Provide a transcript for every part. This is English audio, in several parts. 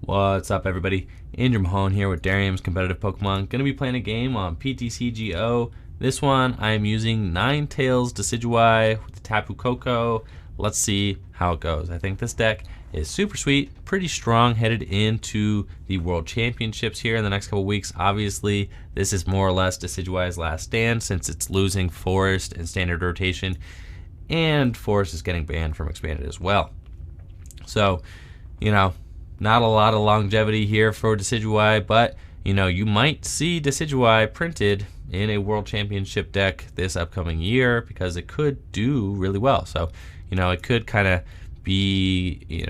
What's up, everybody? Andrew Mahone here with Darium's Competitive Pokemon. Going to be playing a game on PTCGO. This one, I'm using Ninetales Decidueye with the Tapu Koko. Let's see how it goes. I think this deck is super sweet, pretty strong, headed into the World Championships here in the next couple weeks. Obviously, this is more or less Decidueye's last stand since it's losing Forest and Standard Rotation, and Forest is getting banned from Expanded as well. So, not a lot of longevity here for Decidueye, but you might see Decidueye printed in a World Championship deck this upcoming year because it could do really well. So, it could kind of be,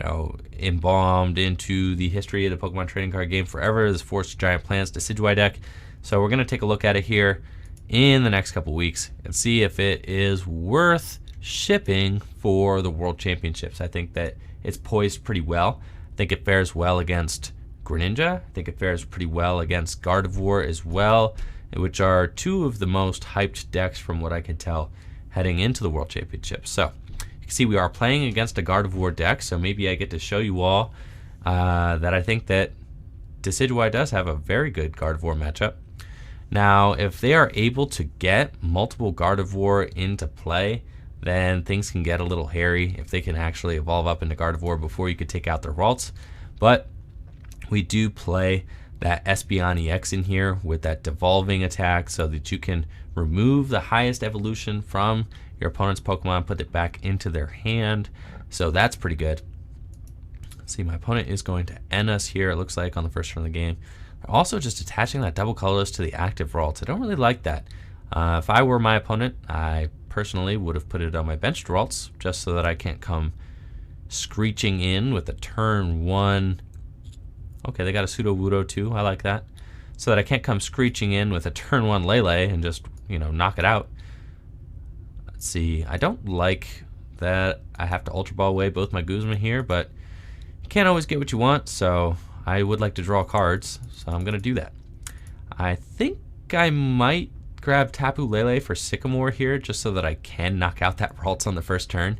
embalmed into the history of the Pokemon trading card game forever, this Forest Giant Plants Decidueye deck. So we're going to take a look at it here in the next couple weeks and see if it is worth shipping for the World Championships. I think that it's poised pretty well. I think it fares well against Greninja. I think it fares pretty well against Gardevoir as well, which are two of the most hyped decks from what I can tell heading into the World Championships. So you can see we are playing against a Gardevoir deck, so maybe I get to show you all that I think that Decidueye does have a very good Gardevoir matchup. Now, if they are able to get multiple Gardevoir into play, then things can get a little hairy if they can actually evolve up into Gardevoir before you could take out their Ralts. But we do play that Espeon EX in here with that devolving attack so that you can remove the highest evolution from your opponent's Pokemon, put it back into their hand. So that's pretty good. See, my opponent is going to end us here, it looks like, on the first turn of the game. Also just attaching that double colorless to the active Ralts. I don't really like that. If I were my opponent, I personally would have put it on my benched Ralts just so that I can't come screeching in with a turn one. Okay, they got a Pseudo Wudo too. I like that. So that I can't come screeching in with a turn one Lele and just, knock it out. Let's see. I don't like that I have to Ultra Ball away both my Guzma here, but you can't always get what you want, so I would like to draw cards, so I'm going to do that. I think I might grab Tapu Lele for Sycamore here just so that I can knock out that Ralts on the first turn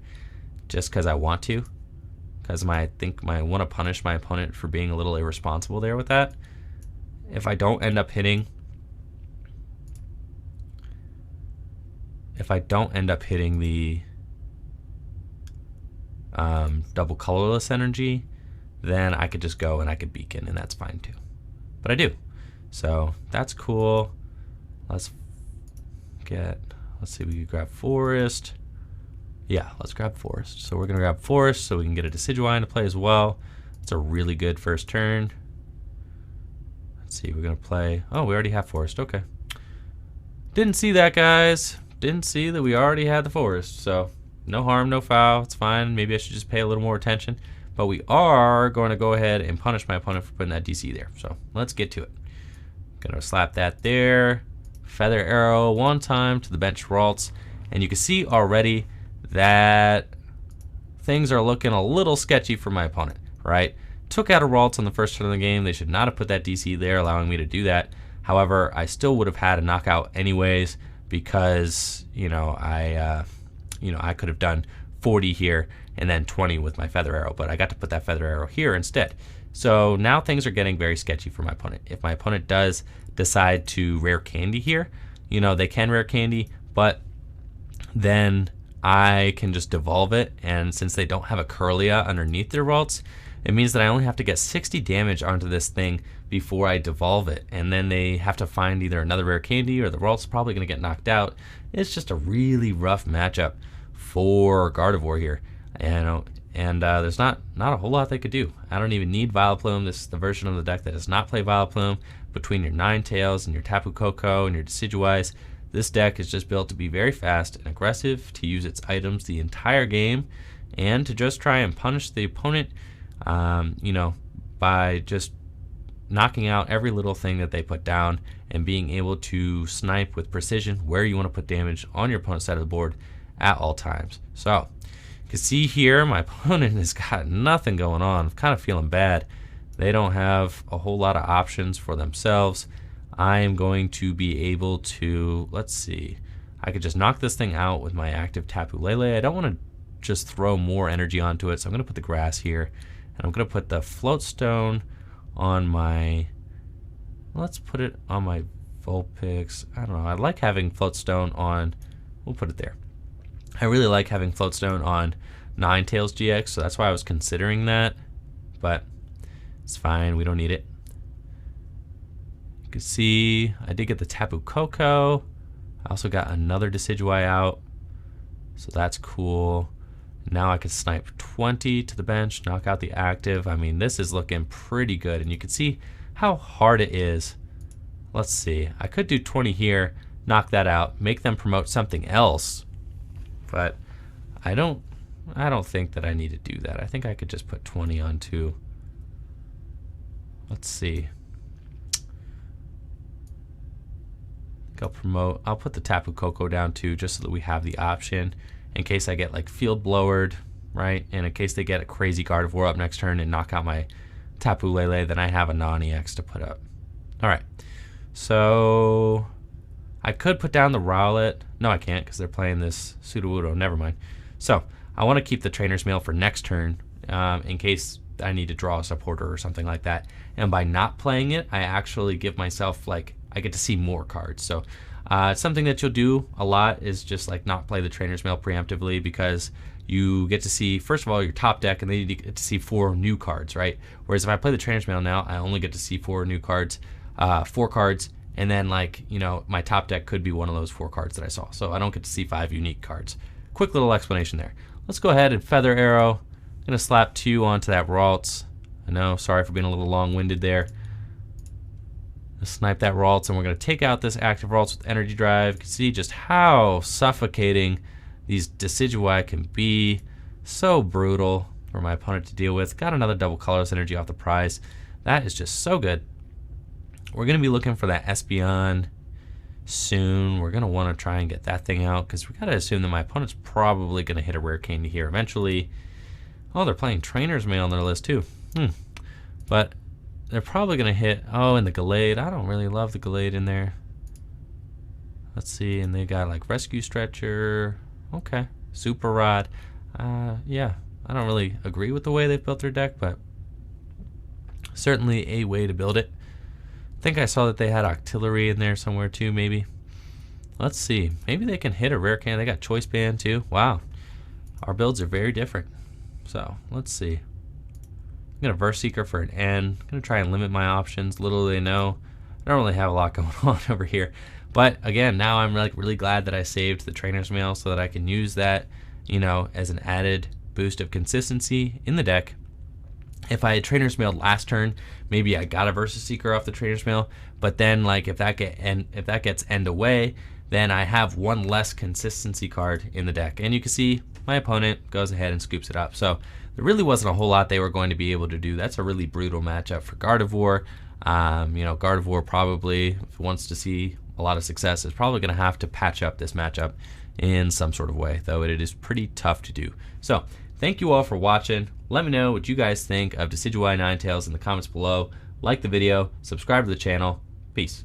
just because I want to. Because I want to punish my opponent for being a little irresponsible there with that. If I don't end up hitting the double colorless energy, then I could just go and I could beacon, and that's fine too. But I do. So that's cool. Let's see, we could grab Forest. Yeah, let's grab Forest. So we're going to grab Forest so we can get a Decidueye into play as well. It's a really good first turn. Let's see, we're going to play... Oh, we already have Forest. Okay. Didn't see that, guys. Didn't see that we already had the Forest. So no harm, no foul. It's fine. Maybe I should just pay a little more attention. But we are going to go ahead and punish my opponent for putting that DC there. So let's get to it. Going to slap that there. Feather Arrow one time to the bench Ralts. And you can see already that things are looking a little sketchy for my opponent, right? Took out a Ralts on the first turn of the game. They should not have put that DC there, allowing me to do that. However, I still would have had a knockout anyways because, I could have done 40 here and then 20 with my Feather Arrow, but I got to put that Feather Arrow here instead. So now things are getting very sketchy for my opponent. If my opponent does decide to rare candy here, they can rare candy, but then I can just devolve it, and since they don't have a Curlia underneath their Ralts, it means that I only have to get 60 damage onto this thing before I devolve it, and then they have to find either another rare candy or the Ralt's probably going to get knocked out. It's just a really rough matchup for Gardevoir here, and there's not a whole lot they could do. I don't even need Vileplume. This is the version of the deck that does not play Vileplume. Between your Ninetales and your Tapu Koko and your Decidueyes, this deck is just built to be very fast and aggressive, to use its items the entire game, and to just try and punish the opponent, by just knocking out every little thing that they put down and being able to snipe with precision where you want to put damage on your opponent's side of the board at all times. So you can see here my opponent has got nothing going on. I'm kind of feeling bad. They don't have a whole lot of options for themselves. I am going to be able to, let's see, I could just knock this thing out with my active Tapu Lele. I don't want to just throw more energy onto it, so I'm going to put the grass here, and I'm going to put the Float Stone on my, let's put it on my Vulpix. I don't know, I like having Floatstone on, we'll put it there. I really like having Floatstone on Ninetales GX, so that's why I was considering that, but it's fine, we don't need it. You can see I did get the Tapu Koko. I also got another Decidueye out, so that's cool. Now I can snipe 20 to the bench, knock out the active. I mean, this is looking pretty good, and you can see how hard it is. Let's see, I could do 20 here, knock that out, make them promote something else, but I don't think that I need to do that. I think I could just put 20 on 2. Let's see. I'll put the Tapu Koko down too, just so that we have the option in case I get like field blowered, right? And in case they get a crazy Gardevoir up next turn and knock out my Tapu Lele, then I have a non-EX to put up. All right, so I could put down the Rowlet. No, I can't because they're playing this Sudowoodo. Never mind. So I want to keep the Trainer's Mail for next turn in case I need to draw a supporter or something like that. And by not playing it, I actually give myself like, I get to see more cards. So something that you'll do a lot is just like not play the Trainer's Mail preemptively, because you get to see, first of all, your top deck, and then you get to see 4 new cards, right? Whereas if I play the Trainer's Mail now, I only get to see 4 new cards, 4 cards, and then like, you know, my top deck could be one of those 4 cards that I saw. So I don't get to see 5 unique cards. Quick little explanation there. Let's go ahead and Feather Arrow. I'm gonna slap 2 onto that Ralts. I know, sorry for being a little long-winded there. Snipe that Ralts, and we're going to take out this active Ralts with Energy Drive. You can see just how suffocating these Decidueye can be. So brutal for my opponent to deal with. Got another double colorless energy off the prize. That is just so good. We're going to be looking for that Espeon soon. We're going to want to try and get that thing out, because we got to assume that my opponent's probably going to hit a rare candy here eventually. Oh, they're playing Trainer's Mail on their list too. But they're probably going to hit, oh, and the Gallade. I don't really love the Gallade in there. Let's see, and they got like Rescue Stretcher. Okay, Super Rod. Yeah, I don't really agree with the way they've built their deck, but certainly a way to build it. I think I saw that they had Octillery in there somewhere too, maybe. Let's see, maybe they can hit a rare can. They got Choice Band too. Wow, our builds are very different. So let's see. I'm going to Verse Seeker for an N. I'm going to try and limit my options. Little do they know, I don't really have a lot going on over here. But again, now I'm like really glad that I saved the Trainer's Mail so that I can use that, you know, as an added boost of consistency in the deck. If I had Trainer's Mail last turn, maybe I got a Versus Seeker off the Trainer's Mail, but then like if that gets end away, then I have one less consistency card in the deck. And you can see my opponent goes ahead and scoops it up. So there really wasn't a whole lot they were going to be able to do. That's a really brutal matchup for Gardevoir. You know, Gardevoir probably, if it wants to see a lot of success, is probably going to have to patch up this matchup in some sort of way, though it is pretty tough to do. So thank you all for watching. Let me know what you guys think of Decidueye Ninetales in the comments below. Like the video, subscribe to the channel. Peace.